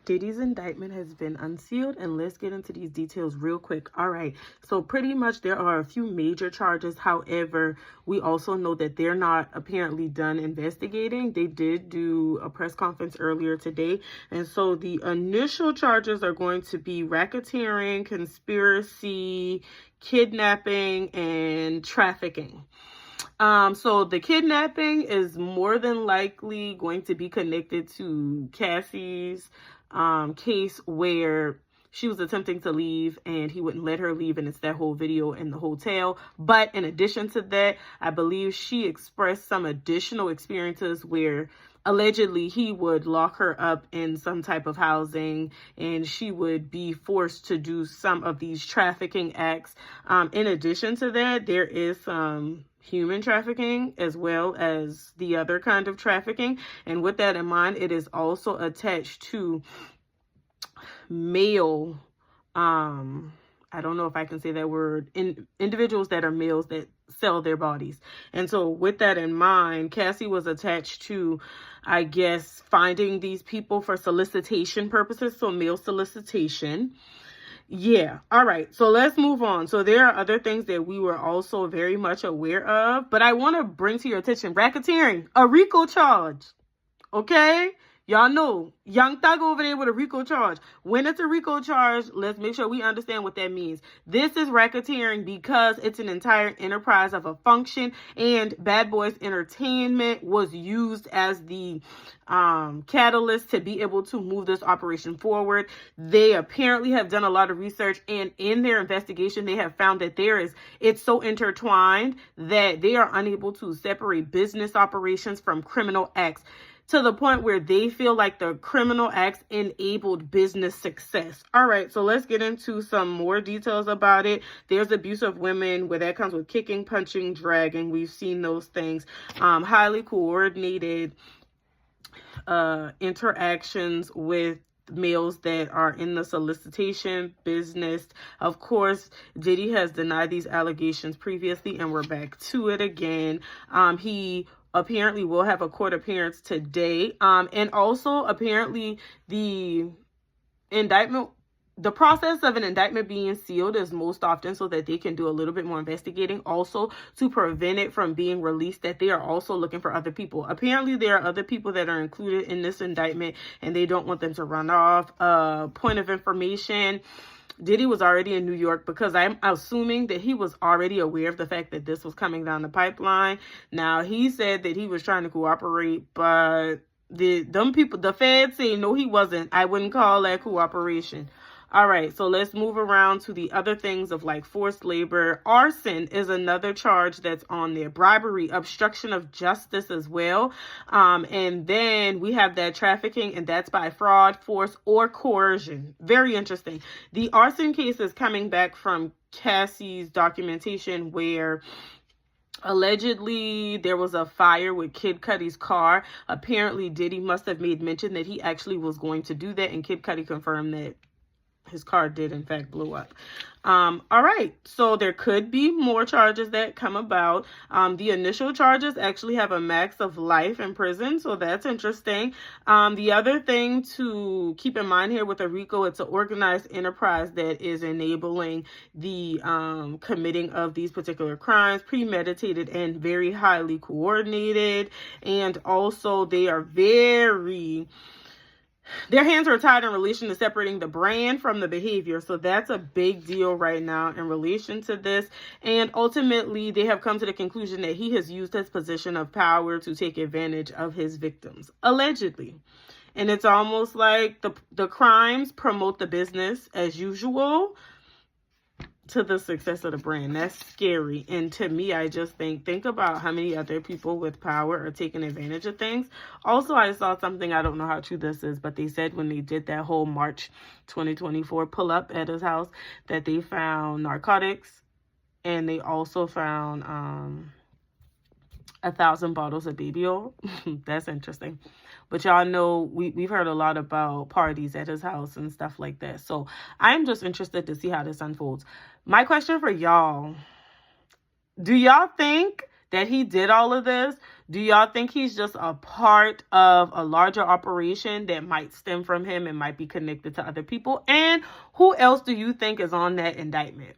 Diddy's indictment has been unsealed, and let's get into these details real quick. All right, so pretty much there are a few major charges. However, we also know that they're not apparently done investigating. They did do a press conference earlier today, and so the initial charges are going to be racketeering, conspiracy, kidnapping, and trafficking. So the kidnapping is more than likely going to be connected to Cassie's case where she was attempting to leave and he wouldn't let her leave, and it's that whole video in the hotel. But in addition to that, I believe she expressed some additional experiences where allegedly he would lock her up in some type of housing and she would be forced to do some of these trafficking acts. In addition to that, there is some human trafficking as well as the other kind of trafficking. And with that in mind, it is also attached to male, I don't know if I can say that word, individuals that are males that sell their bodies. And so with that in mind, Cassie was attached to, I guess, finding these people for solicitation purposes, so male solicitation. Yeah. All right. So let's move on. So there are other things that we were also very much aware of, but I want to bring to your attention racketeering, a RICO charge. Okay. Y'all know Young Thug over there with a RICO charge. When it's a RICO charge, let's make sure we understand what that means. This is racketeering because it's an entire enterprise of a function, and Bad Boys Entertainment was used as the catalyst to be able to move this operation forward. They apparently have done a lot of research, and in their investigation, they have found that it's so intertwined that they are unable to separate business operations from criminal acts, to the point where they feel like the criminal acts enabled business success. All right, so let's get into some more details about it. There's abuse of women, where that comes with kicking, punching, dragging. We've seen those things. Highly coordinated interactions with males that are in the solicitation business. Of course, Diddy has denied these allegations previously, and we're back to it again. He apparently will have a court appearance today. And also apparently the process of an indictment being sealed is most often so that they can do a little bit more investigating, also to prevent it from being released, that they are also looking for other people. Apparently there are other people that are included in this indictment and they don't want them to run off. Point of information: Diddy was already in New York, because I'm assuming that he was already aware of the fact that this was coming down the pipeline. Now, he said that he was trying to cooperate, but the feds say no, he wasn't. I wouldn't call that cooperation. All right, so let's move around to the other things of like forced labor. Arson is another charge that's on there. Bribery, obstruction of justice as well. And then we have that trafficking, and that's by fraud, force, or coercion. Very interesting. The arson case is coming back from Cassie's documentation, where allegedly there was a fire with Kid Cudi's car. Apparently Diddy must have made mention that he actually was going to do that, and Kid Cudi confirmed that his car did in fact blow up. All right, so there could be more charges that come about. The initial charges actually have a max of life in prison, so that's interesting. The other thing to keep in mind here with a RICO, it's an organized enterprise that is enabling the committing of these particular crimes, premeditated and very highly coordinated. And also they are their hands are tied in relation to separating the brand from the behavior. So that's a big deal right now in relation to this. And ultimately, they have come to the conclusion that he has used his position of power to take advantage of his victims, allegedly. And it's almost like the crimes promote the business as usual to the success of the brand. That's scary. And to me, I just think about how many other people with power are taking advantage of things. Also, I saw something, I don't know how true this is, but they said when they did that whole March 2024 pull up at his house that they found narcotics, and they also found 1,000 bottles of baby oil. That's interesting. But y'all know we've heard a lot about parties at his house and stuff like that. So I'm just interested to see how this unfolds. My question for y'all: do y'all think that he did all of this? Do y'all think he's just a part of a larger operation that might stem from him and might be connected to other people? And who else do you think is on that indictment?